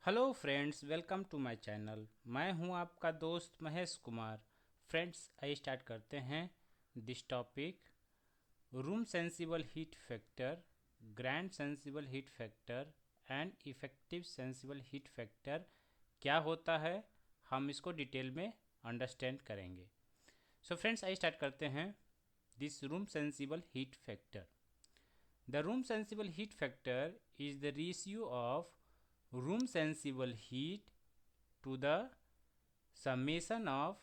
Hello friends, welcome to my channel. मैं हूं आपका दोस्त महेश कुमार। फ्रेंड्स, आइए स्टार्ट करते हैं this topic. Room sensible heat factor, grand sensible heat factor and effective sensible heat factor क्या होता है, हम इसको डिटेल में अंडरस्टैंड करेंगे। सो फ्रेंड्स, आइए स्टार्ट करते हैं this room sensible heat factor. The room sensible heat factor is the ratio of room sensible heat to the summation of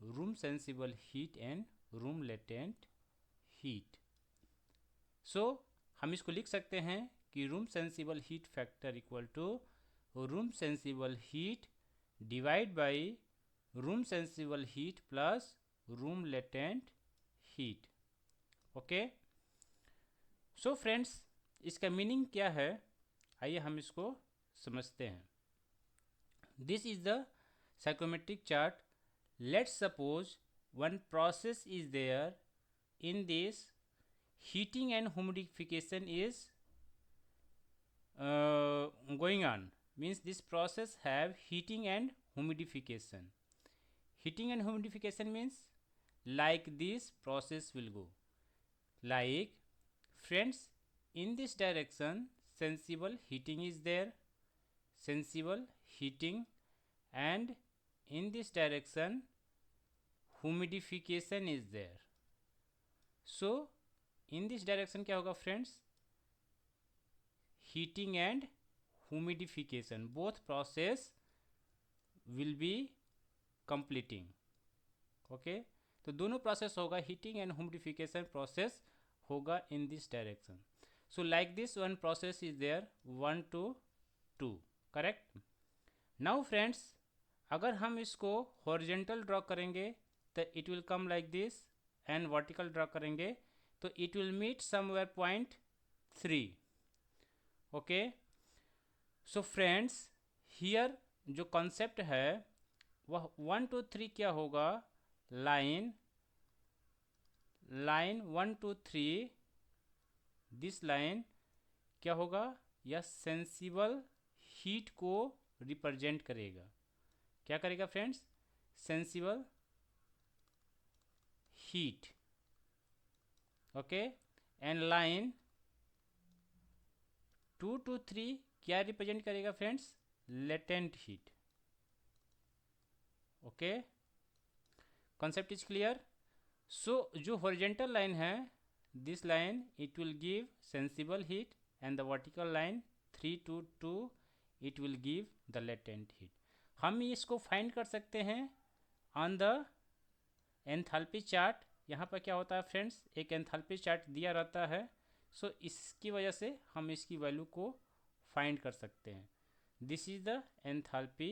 room sensible heat and room latent heat. So हम इसको लिख सकते हैं कि room sensible heat factor equal to room sensible heat divide by room sensible heat plus room latent heat. Okay, so friends, इसका meaning क्या है, आइए हम इसको समझते हैं। This is the psychometric chart. Let's suppose one process is there. In this, heating and humidification is going on. Means this process have heating and humidification. Heating and humidification means like this process will go. Like friends, in this direction, sensible heating is there. Sensible heating, and in this direction humidification is there. So in this direction क्या होगा friends, heating and humidification both process will be completing. okay, तो दोनों process होगा, heating and humidification process होगा in this direction. So like this one process is there 1 to 2. Correct. Now friends, अगर हम इसको horizontal draw करेंगे तो it will come like this, and vertical draw करेंगे तो it will meet somewhere point 3. Okay, so friends, here जो concept है वह 1 to 3 क्या होगा, लाइन 1 to 3, दिस लाइन क्या होगा, यह सेंसिबल हीट को रिप्रेजेंट करेगा. क्या करेगा friends, sensible heat. Okay, and line 2 to 3 क्या रिप्रेजेंट करेगा friends, latent heat. Okay, concept is clear. So जो हॉरिजेंटल लाइन है, this line it will give sensible heat, and the vertical line 3 to 2 it will give the latent heat. हम इसको find कर सकते हैं on the enthalpy chart. यहाँ पर क्या होता है फ्रेंड्स, एक एंथैल्पी चार्ट दिया रहता है. सो इसकी वजह से हम इसकी वैल्यू को फाइंड कर सकते हैं. This is the enthalpy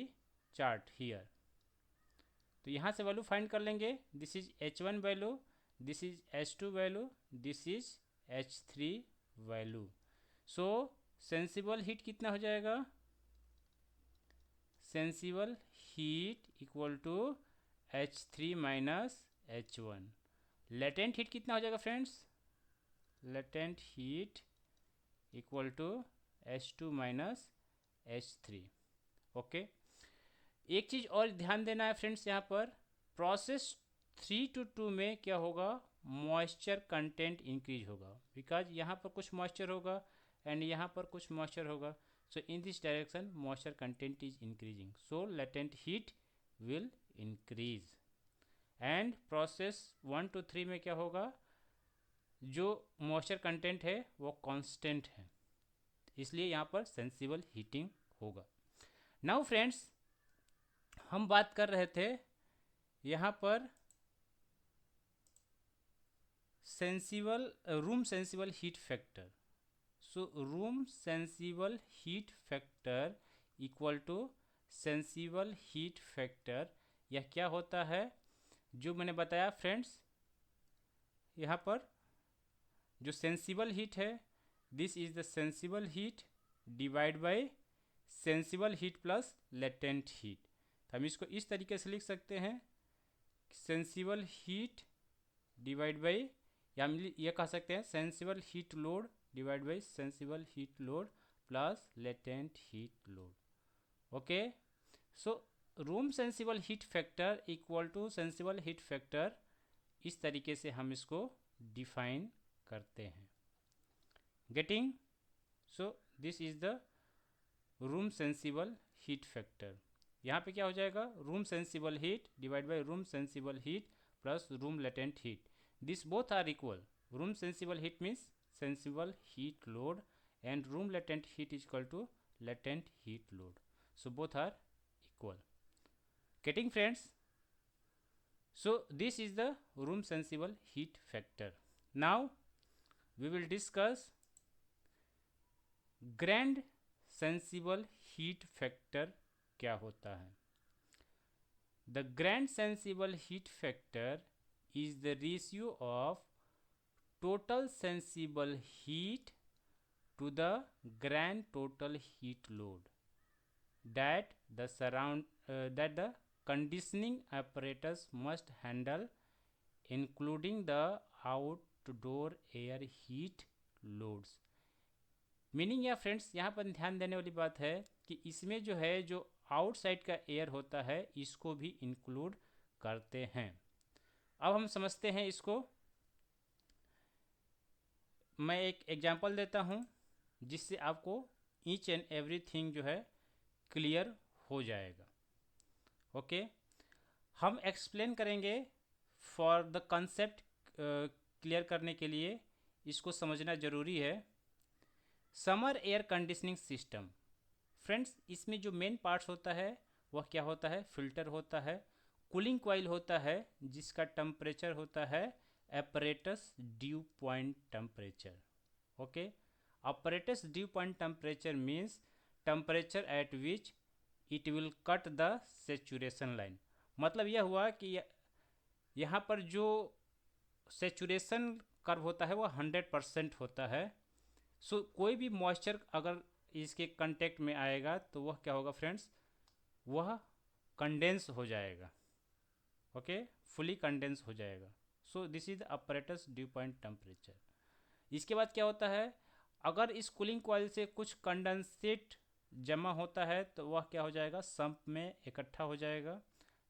chart here. तो यहाँ से वैल्यू फाइंड कर लेंगे. This is H1 value, this is H2 value, this is H3 value. So sensible heat कितना हो जाएगा, sensible heat equal to H3 minus H1. Latent heat कितना हो जाएगा friends, latent heat equal to H2 minus H3. Okay, एक चीज़ और ध्यान देना है फ्रेंड्स, यहाँ पर प्रोसेस 3 to 2 में क्या होगा, मॉइस्चर कंटेंट इंक्रीज होगा, बिकॉज यहाँ पर कुछ मॉइस्चर होगा एंड यहाँ पर कुछ मॉइस्चर होगा. So in this direction moisture content is increasing, so latent heat will increase. And process 1 to 3 में क्या होगा, जो मॉइस्चर कंटेंट है वो कांस्टेंट है, इसलिए यहाँ पर सेंसिबल हीटिंग होगा. नाउ फ्रेंड्स, हम बात कर रहे थे यहाँ पर sensible room sensible heat factor. So room sensible heat factor equal to sensible heat factor. यह क्या होता है, जो मैंने बताया फ्रेंड्स, यहाँ पर जो सेंसिबल हीट है, this is the sensible heat divide bye sensible heat plus latent heat. हम इसको इस तरीके से लिख सकते हैं, सेंसिबल हीट डिवाइड बाई, या हम ये कह सकते हैं sensible heat load divide by sensible heat load plus latent heat load. Okay, so room sensible heat factor equal to sensible heat factor, इस तरीके से हम इसको डिफाइन करते हैं। Getting? So this is the room sensible heat factor. यहाँ पे क्या हो जाएगा, room sensible heat divide by room sensible heat plus room latent heat, this both are equal. Room sensible heat means sensible heat load and room latent heat is equal to latent heat load, so both are equal. Getting, friends? So this is the room sensible heat factor. Now we will discuss grand sensible heat factor क्या होता है। The grand sensible heat factor is the ratio of total sensible heat to the grand total heat load that the conditioning apparatus must handle, including the outdoor air heat loads. Meaning या friends, यहाँ पर ध्यान देने वाली बात है कि इसमें जो है, जो आउटसाइड का एयर होता है, इसको भी इंक्लूड करते हैं। अब हम समझते हैं इसको। मैं एक एग्जांपल देता हूँ जिससे आपको ईच एंड एवरीथिंग जो है क्लियर हो जाएगा। ओके, हम एक्सप्लेन करेंगे फॉर द कंसेप्ट क्लियर करने के लिए इसको समझना ज़रूरी है। Summer air conditioning system, friends, इसमें जो मेन पार्ट्स होता है वह क्या होता है, फिल्टर होता है, कूलिंग कॉइल होता है जिसका टेम्परेचर होता है apparatus dew point temperature. Okay, apparatus dew point temperature means temperature at which it will cut the saturation line. मतलब यह हुआ कि यहाँ पर जो सेचुरेशन कर्व होता है वह 100% होता है। सो कोई भी मॉइस्चर अगर इसके कांटेक्ट में आएगा तो वह क्या होगा फ्रेंड्स, वह कंडेंस हो जाएगा। ओके, फुली कंडेंस हो जाएगा। सो this is the apparatus dew point temperature. इसके बाद क्या होता है, अगर इस कूलिंग कॉइल से कुछ कंडेंसेट जमा होता है तो वह क्या हो जाएगा, सम्प में इकट्ठा हो जाएगा।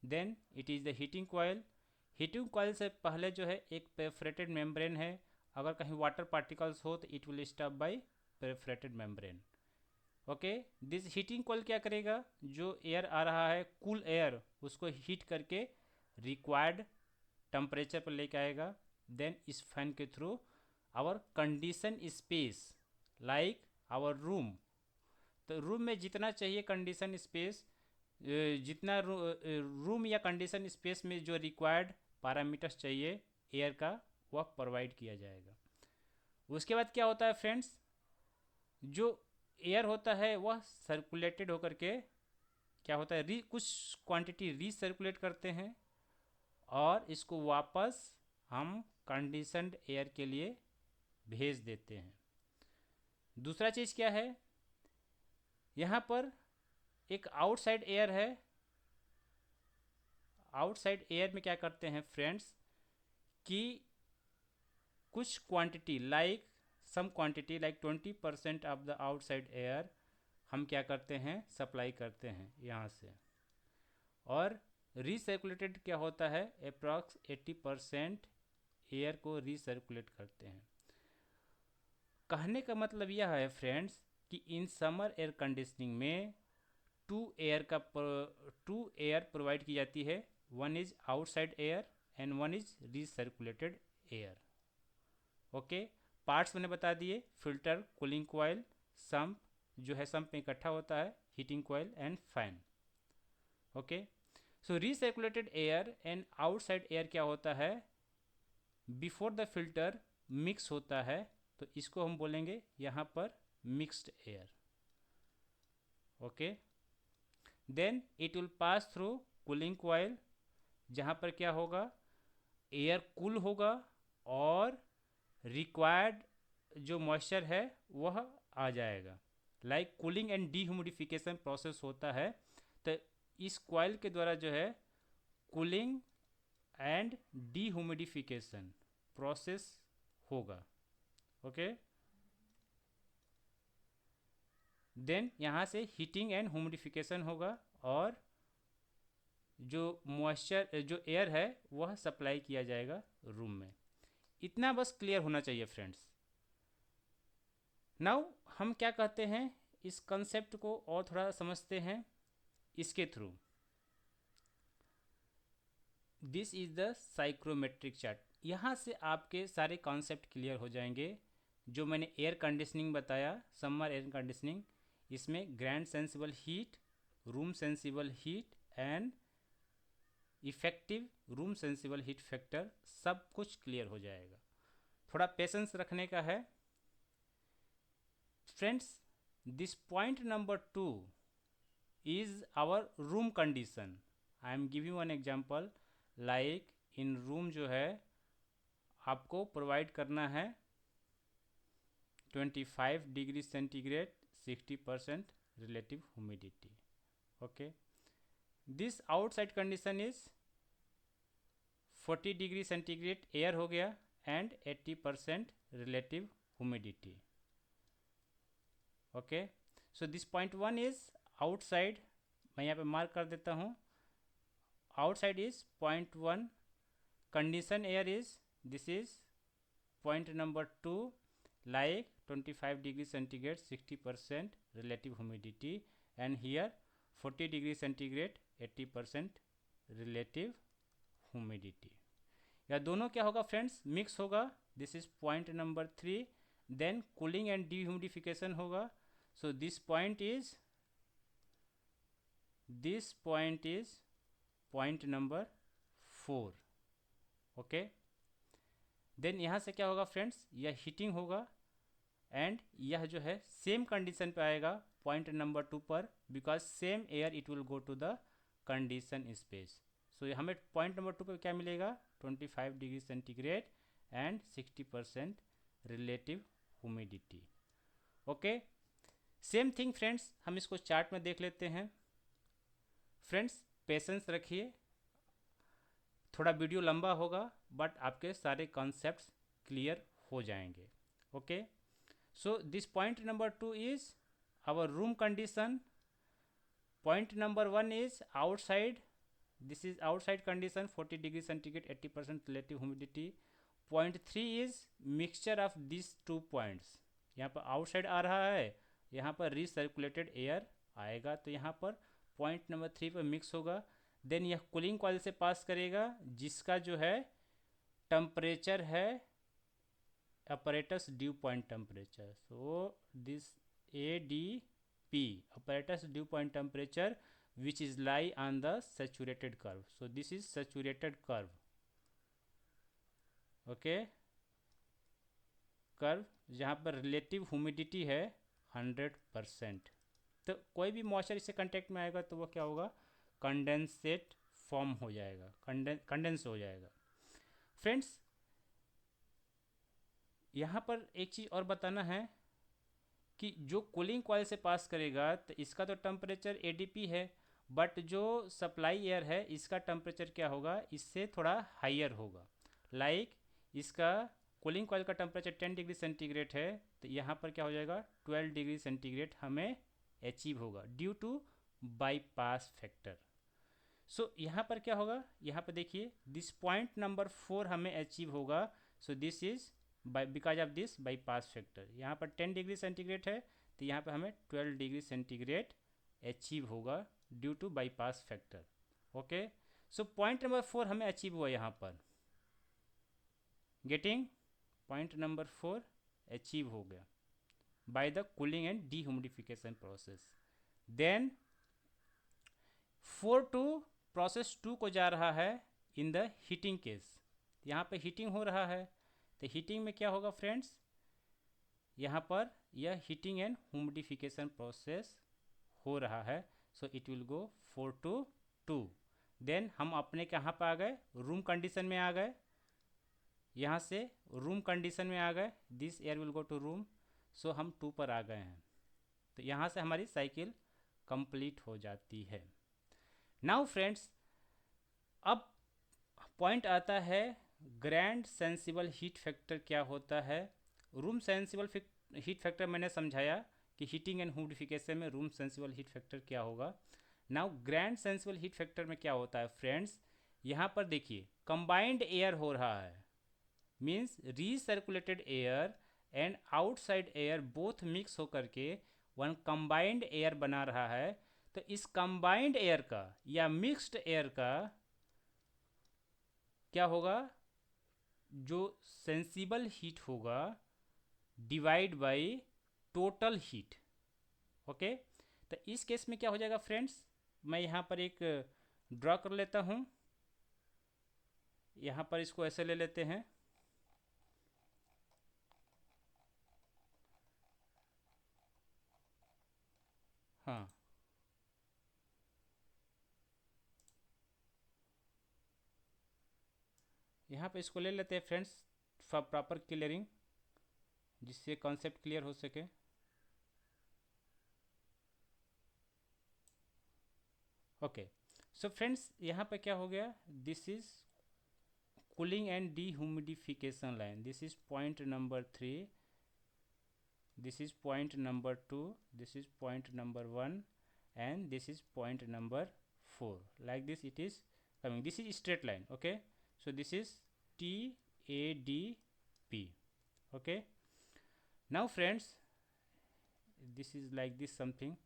Then it is the heating coil. Heating coil से पहले जो है एक पेरिफेरेटेड मेम्ब्रेन है, अगर कहीं वाटर पार्टिकल्स हो तो it will stop by perforated membrane. Okay, this heating coil क्या करेगा, जो एयर आ रहा है कूल एयर उसको हीट करके रिक्वायर्ड टेम्परेचर पर लेके आएगा। देन इस फैन के through our condition space like our room, तो रूम में जितना चाहिए कंडीशन स्पेस, जितना रूम या कंडीशन स्पेस में जो रिक्वायर्ड पैरामीटर्स चाहिए एयर का वह प्रोवाइड किया जाएगा। उसके बाद क्या होता है फ्रेंड्स, जो एयर होता है वह सर्कुलेटेड होकर के क्या होता है, कुछ क्वांटिटी रीसर्कुलेट करते हैं और इसको वापस हम कंडीशनड एयर के लिए भेज देते हैं। दूसरा चीज़ क्या है, यहाँ पर एक आउटसाइड एयर है। आउटसाइड एयर में क्या करते हैं फ्रेंड्स कि कुछ quantity like some quantity like 20% of the outside air हम क्या करते हैं, सप्लाई करते हैं यहाँ से। और रीसर्कुलेटेड क्या होता है, अप्रॉक्स 80% एयर को रीसर्कुलेट करते हैं। कहने का मतलब यह है फ्रेंड्स कि इन समर एयर कंडीशनिंग में टू एयर प्रोवाइड की जाती है, one is outside air and one is recirculated air. Okay, parts मैंने बता दिए, फिल्टर, कूलिंग कॉइल, सम्प जो है सम्प में इकट्ठा होता है, heating coil and fan. Okay, so recirculated air and outside air क्या होता है, बिफोर द फिल्टर मिक्स होता है, तो इसको हम बोलेंगे यहाँ पर mixed air. Okay, then it will pass through cooling coil, जहाँ पर क्या होगा, एयर कूल होगा और रिक्वायर्ड जो मॉइस्चर है वह आ जाएगा। Like cooling and dehumidification process होता है, तो इस कॉइल के द्वारा जो है कूलिंग एंड डीह्यूमिडिफिकेशन प्रोसेस होगा। ओके, देन यहाँ से हीटिंग एंड ह्यूमिडिफिकेशन होगा और जो मॉइस्चर जो एयर है वह सप्लाई किया जाएगा रूम में। इतना बस क्लियर होना चाहिए फ्रेंड्स। नाउ हम क्या कहते हैं, इस कंसेप्ट को और थोड़ा समझते हैं इसके through. This is the psychrometric chart. यहाँ से आपके सारे कॉन्सेप्ट क्लियर हो जाएंगे। जो मैंने एयर कंडीशनिंग बताया, समर एयर कंडीशनिंग, इसमें grand sensible heat, room sensible heat and effective room sensible heat factor, सब कुछ क्लियर हो जाएगा। थोड़ा पेशेंस रखने का है friends. This point number 2 is our room condition. I am giving one example, like in room जो है आपको प्रोवाइड करना है 25 degree centigrade, 60% relative humidity. Okay, this outside condition is 40 degree centigrade air हो गया and 80% relative humidity. Okay, so this point 1 is outside, मैं यहाँ पे मार्क कर देता हूँ। Outside is point 1, condition air is, this is point number 2, like 25 degree centigrade, 60% relative humidity, and here 40 degree centigrade, 80% relative humidity। यह दोनों क्या होगा फ्रेंड्स, मिक्स होगा। This is point number 3। Then cooling and dehumidification होगा। So this point is point number 4। Okay, then यहाँ से क्या होगा फ्रेंड्स, यह हीटिंग होगा एंड यह जो है सेम कंडीशन पे आएगा पॉइंट नंबर 2 पर, because same air it will go to the condition space. So हमें पॉइंट नंबर 2 पे क्या मिलेगा, 25 degree centigrade and 60% relative humidity. Okay, same thing friends, हम इसको चार्ट में देख लेते हैं। फ्रेंड्स पेशेंस रखिए, थोड़ा वीडियो लंबा होगा बट आपके सारे कॉन्सेप्ट्स क्लियर हो जाएंगे। Okay, so this point number 2 is our room condition. Point number 1 is outside, this is outside condition, 40 degree centigrade, 80% relative humidity. Point 3 is mixture of these 2 points। यहाँ पर outside आ रहा है, यहाँ पर recirculated air आएगा, तो यहाँ पर पॉइंट नंबर 3 पर मिक्स होगा। देन यह कूलिंग कॉइल से पास करेगा, जिसका जो है टेम्परेचर है apparatus dew point temperature। so this ADP, apparatus dew point temperature, which is lie on the saturated curve। so this is saturated curve। okay, curve जहाँ पर रिलेटिव ह्यूमिडिटी है 100%। तो कोई भी मॉइस्चर इससे कांटेक्ट में आएगा तो वो क्या होगा, कंडेंसेट फॉर्म हो जाएगा, कंडेंस हो जाएगा। फ्रेंड्स यहाँ पर एक चीज़ और बताना है कि जो कूलिंग कॉइल से पास करेगा तो इसका तो टेम्परेचर ADP है, बट जो सप्लाई एयर है इसका टेम्परेचर क्या होगा, इससे थोड़ा हाइयर होगा। लाइक इसका कूलिंग कॉइल का टेम्परेचर 10 डिग्री सेंटीग्रेड है, तो यहाँ पर क्या हो जाएगा 12 डिग्री सेंटीग्रेड हमें अचीव होगा ड्यू टू बाईपास फैक्टर। सो यहाँ पर क्या होगा, यहाँ पर देखिए दिस पॉइंट नंबर 4 हमें अचीव होगा। So this is because of this bypass factor. यहाँ पर 10 डिग्री सेंटीग्रेड है, तो यहाँ पर हमें 12 डिग्री सेंटीग्रेड अचीव होगा due to bypass factor. Okay, so point number 4 हमें अचीव हुआ, यहाँ पर गेटिंग पॉइंट नंबर 4 अचीव हो गया by the cooling and dehumidification process. Then 4 to process 2 को जा रहा है इन द हीटिंग केस। यहाँ पे हीटिंग हो रहा है, तो हीटिंग में क्या होगा फ्रेंड्स, यहाँ पर यह हीटिंग एंड ह्यूमिडिफिकेशन प्रोसेस हो रहा है। So it will go 4 to 2। Then हम अपने कहाँ पर आ गए, रूम कंडीशन में आ गए। यहाँ से रूम कंडीशन में आ गए, this air will go to room. So हम 2 पर आ गए हैं, तो यहाँ से हमारी साइकिल कंप्लीट हो जाती है। नाउ फ्रेंड्स अब पॉइंट आता है ग्रैंड सेंसिबल हीट फैक्टर क्या होता है। रूम सेंसिबल हीट फैक्टर मैंने समझाया कि हीटिंग एंड ह्यूमिडिफिकेशन में रूम सेंसिबल हीट फैक्टर क्या होगा। Now grand sensible heat factor में क्या होता है फ्रेंड्स, यहाँ पर देखिए कंबाइंड एयर हो रहा है, means recirculated air and outside air both mix होकर के वन कंबाइंड एयर बना रहा है। तो इस कंबाइंड एयर का या मिक्स्ड एयर का क्या होगा, जो सेंसिबल हीट होगा divide by total heat. Okay, तो इस केस में क्या हो जाएगा फ्रेंड्स, मैं यहाँ पर एक ड्रॉ कर लेता हूँ। यहाँ पर इसको ऐसे ले लेते हैं, हाँ यहाँ पे इसको ले लेते हैं फ्रेंड्स फॉर प्रॉपर क्लियरिंग, जिससे कॉन्सेप्ट क्लियर हो सके। ओके, सो फ्रेंड्स यहाँ पे क्या हो गया, this is cooling and dehumidification line, this is point number 3, this is point number 2, this is point number 1, and this is point number 4, like this it is coming, this is straight line. Okay, so this is TADP. Okay, now friends, this is like this something,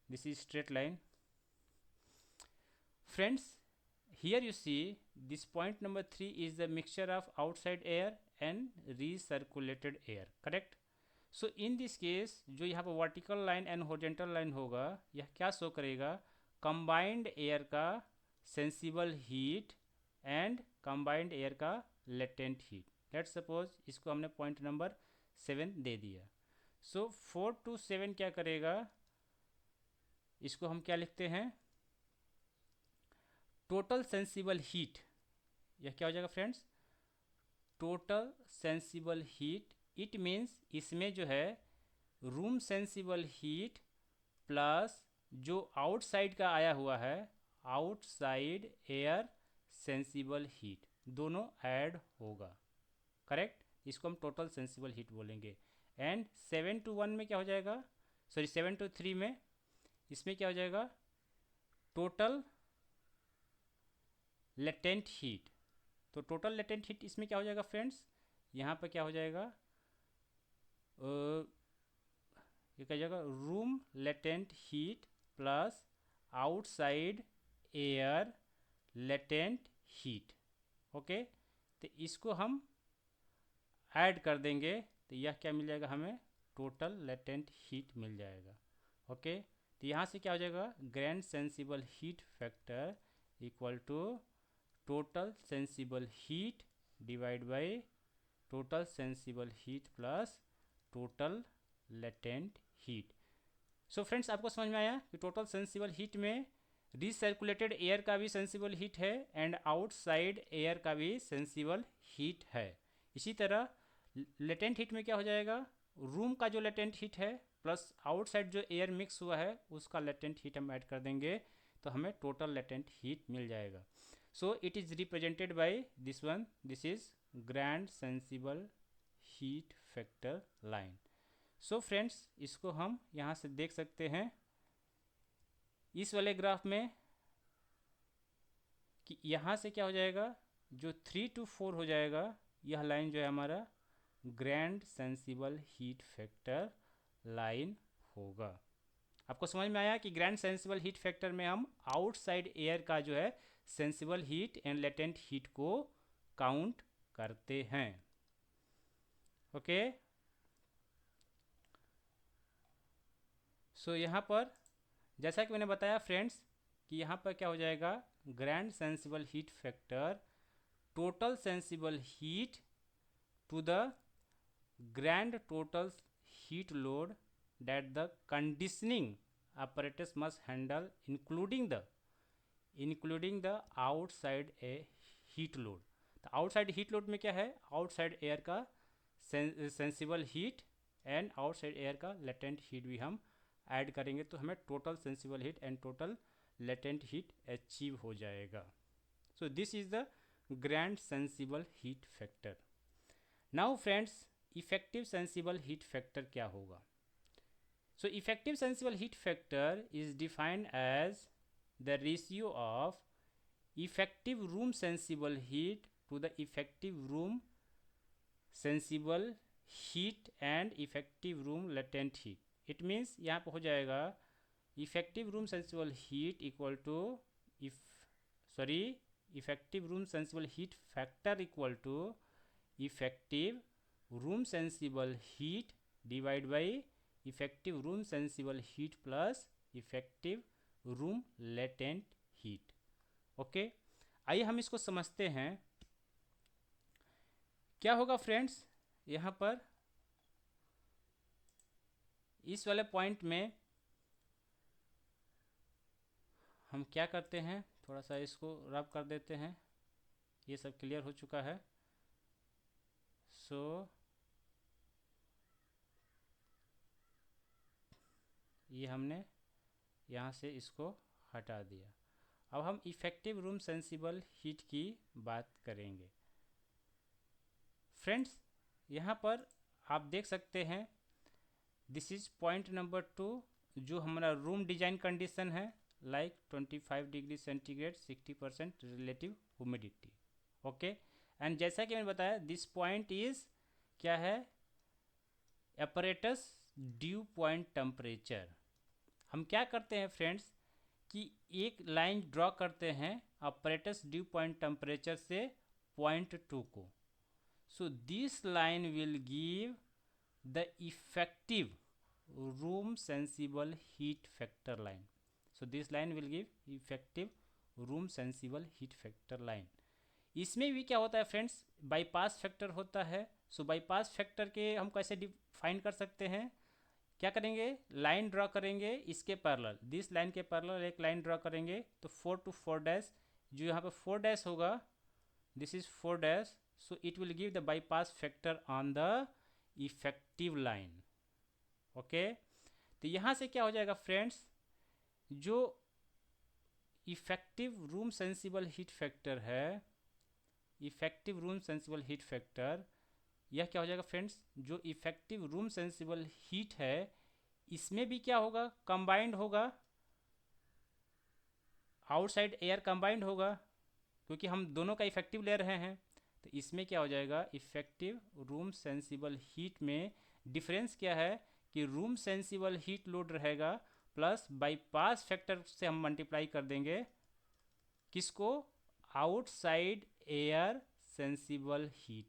this is straight line. Friends, here you see this point number 3 is the mixture of outside air and recirculated air, correct? So in this case जो यहाँ पर vertical line and horizontal line होगा, यह क्या show करेगा, combined air का sensible heat and combined air का latent heat. Let's suppose इसको हमने पॉइंट नंबर 7 दे दिया। सो 4 to 7 क्या करेगा, इसको हम क्या लिखते हैं, टोटल सेंसिबल हीट। यह क्या हो जाएगा friends, total sensible heat. It means इसमें जो है रूम सेंसिबल हीट प्लस जो आउटसाइड का आया हुआ है आउटसाइड एयर सेंसिबल हीट, दोनों ऐड होगा, करेक्ट? इसको हम टोटल सेंसिबल हीट बोलेंगे। एंड 7 to 1 में क्या हो जाएगा, सॉरी 7 to 3 में, इसमें क्या हो जाएगा, टोटल लेटेंट हीट। तो टोटल लेटेंट हीट इसमें क्या हो जाएगा फ्रेंड्स, यहाँ पर क्या हो जाएगा, ये क्या जाएगा, room latent heat plus outside air latent heat. Okay, तो इसको हम ऐड कर देंगे तो यह क्या मिल जाएगा हमें, टोटल लेटेंट हीट मिल जाएगा। ओके, तो यहाँ से क्या हो जाएगा, grand sensible heat factor equal to total sensible heat divide by total sensible heat plus total latent heat. So friends, आपको समझ में आया कि टोटल सेंसिबल हीट में रिसर्कुलेटेड एयर का भी सेंसिबल हीट है एंड आउटसाइड एयर का भी सेंसिबल हीट है। इसी तरह लेटेंट हीट में क्या हो जाएगा, रूम का जो लेटेंट हीट है प्लस आउटसाइड जो एयर मिक्स हुआ है उसका लेटेंट हीट हम ऐड कर देंगे तो हमें टोटल लेटेंट हीट मिल जाएगा। So it is represented by this one, this is grand sensible heat factor line. So friends, इसको हम यहाँ से देख सकते हैं इस वाले ग्राफ में कि यहाँ से क्या हो जाएगा, जो 3 to 4 हो जाएगा, यह लाइन जो है हमारा grand sensible heat factor line होगा। आपको समझ में आया कि ग्रैंड सेंसिबल हीट फैक्टर में हम आउटसाइड एयर का जो है sensible heat and latent heat को काउंट करते हैं। ओके, सो यहाँ पर जैसा कि मैंने बताया फ्रेंड्स कि यहाँ पर क्या हो जाएगा, grand sensible heat factor total sensible heat to the grand total heat load that the conditioning apparatus must handle including the outside a heat load। तो आउटसाइड हीट लोड में क्या है, आउटसाइड एयर का sensible heat and outside air का latent heat भी हम add करेंगे तो हमें total sensible heat and total latent heat achieve हो जाएगा। सो this is the grand sensible heat factor. Now friends, effective sensible heat factor क्या होगा, So effective sensible heat factor is defined as the ratio of effective room sensible heat to the effective room sensible heat and effective room latent heat. It means यहाँ पे हो जाएगा effective room sensible heat equal to effective room sensible heat factor equal to effective room sensible heat divided by effective room sensible heat plus effective room latent heat. Okay, आइए हम इसको समझते हैं. क्या होगा फ्रेंड्स, यहाँ पर इस वाले पॉइंट में हम क्या करते हैं, थोड़ा सा इसको रब कर देते हैं. ये सब क्लियर हो चुका है. सो ये हमने यहाँ से इसको हटा दिया. अब हम इफ़ेक्टिव रूम सेंसिबल हीट की बात करेंगे. फ्रेंड्स, यहाँ पर आप देख सकते हैं दिस इज पॉइंट नंबर 2, जो हमारा रूम डिजाइन कंडीशन है, like 25 degree centigrade, 60% relative humidity. Okay, and जैसा कि मैंने बताया दिस पॉइंट इज क्या है, एपरेटस ड्यू पॉइंट टेम्परेचर. हम क्या करते हैं फ्रेंड्स कि एक लाइन ड्रॉ करते हैं ऑपरेटस ड्यू पॉइंट टेम्परेचर से पॉइंट 2 को. So this line will give the effective room sensible heat factor line. So this line will give effective room sensible heat factor line. इसमें भी क्या होता है फ्रेंड्स, बाईपास फैक्टर होता है. सो bypass factor के हम कैसे डिफाइन कर सकते हैं, क्या करेंगे, लाइन ड्रॉ करेंगे इसके पैरेलल, दिस लाइन के पैरेलल एक लाइन ड्रॉ करेंगे. तो 4 to 4 डैश, जो यहाँ पे 4 डैश होगा, this is 4 dash. So it will give the bypass factor on the effective line. Okay, तो यहाँ से क्या हो जाएगा फ्रेंड्स, जो effective room sensible heat factor है, effective room sensible heat factor, यह क्या हो जाएगा फ्रेंड्स, जो इफेक्टिव रूम सेंसिबल हीट है इसमें भी क्या होगा, कंबाइंड होगा, आउटसाइड एयर कंबाइंड होगा, क्योंकि हम दोनों का इफेक्टिव ले रहे हैं. तो इसमें क्या हो जाएगा, इफेक्टिव रूम सेंसिबल हीट में डिफरेंस क्या है कि रूम सेंसिबल हीट लोड रहेगा प्लस बाईपास फैक्टर से हम मल्टीप्लाई कर देंगे किसको, outside air sensible heat.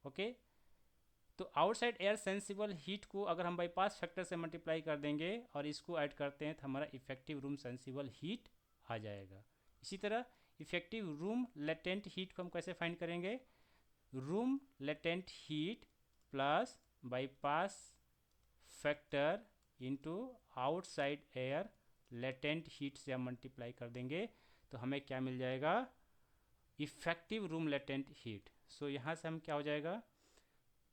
Okay, तो आउटसाइड एयर सेंसिबल हीट को अगर हम बाईपास फैक्टर से मल्टीप्लाई कर देंगे और इसको ऐड करते हैं तो हमारा इफेक्टिव रूम सेंसिबल हीट आ जाएगा. इसी तरह इफेक्टिव रूम लेटेंट हीट को हम कैसे फाइंड करेंगे, room latent heat plus bypass factor into outside air latent heat से हम मल्टीप्लाई कर देंगे तो हमें क्या मिल जाएगा, effective room latent heat. So यहाँ से हम क्या हो जाएगा,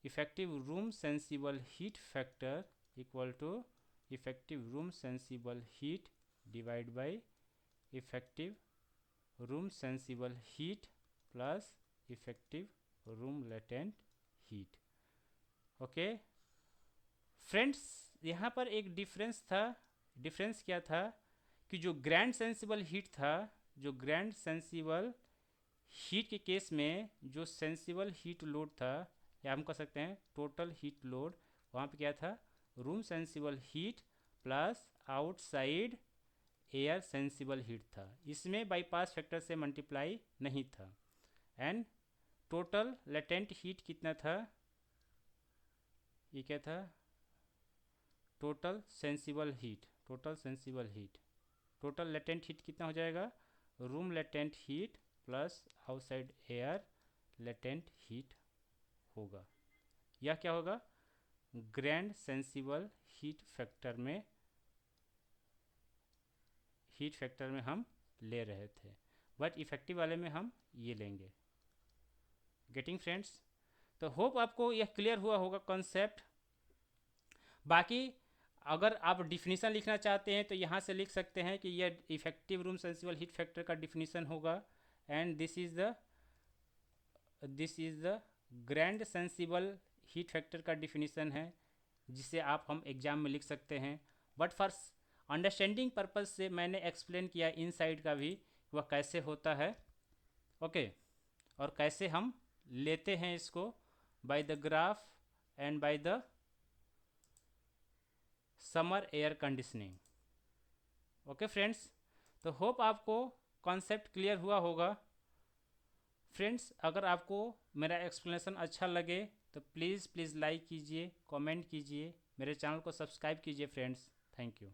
effective room sensible heat factor equal to effective room sensible heat divide by effective room sensible heat plus effective room latent heat. Okay friends, यहाँ पर एक डिफरेंस था. डिफरेंस क्या था कि जो ग्रैंड सेंसिबल हीट था, जो ग्रैंड सेंसिबल हीट के केस में जो सेंसिबल हीट लोड था, या हम कह सकते हैं टोटल हीट लोड, वहाँ पे क्या था, room sensible heat plus outside air sensible heat था. इसमें बाईपास फैक्टर से मल्टीप्लाई नहीं था. एंड टोटल लेटेंट हीट कितना था, ये क्या था, total sensible heat, total sensible heat, total latent heat कितना हो जाएगा, room latent heat plus outside air latent heat होगा. यह क्या होगा, ग्रैंड सेंसिबल हीट फैक्टर में हम ले रहे थे, बट इफेक्टिव वाले में हम ये लेंगे. गेटिंग फ्रेंड्स, तो होप आपको यह क्लियर हुआ होगा कॉन्सेप्ट. बाकी अगर आप डिफिनीसन लिखना चाहते हैं तो यहाँ से लिख सकते हैं कि यह effective room sensible heat factor का डिफिनीसन होगा. And this is the grand sensible heat factor का डिफिनीसन है. जिसे हम एग्ज़ाम में लिख सकते हैं। बट फॉर अंडरस्टैंडिंग पर्पज़ से मैंने एक्सप्लेन किया इनसाइड का भी, वह कैसे होता है। ओके, और कैसे हम लेते हैं इसको by the graph and by the summer air conditioning. Okay friends, तो होप आपको कॉन्सेप्ट क्लियर हुआ होगा। फ्रेंड्स, अगर आपको मेरा एक्सप्लेनेशन अच्छा लगे तो प्लीज़ लाइक कीजिए, कमेंट कीजिए, मेरे चैनल को सब्सक्राइब कीजिए फ्रेंड्स। Thank you.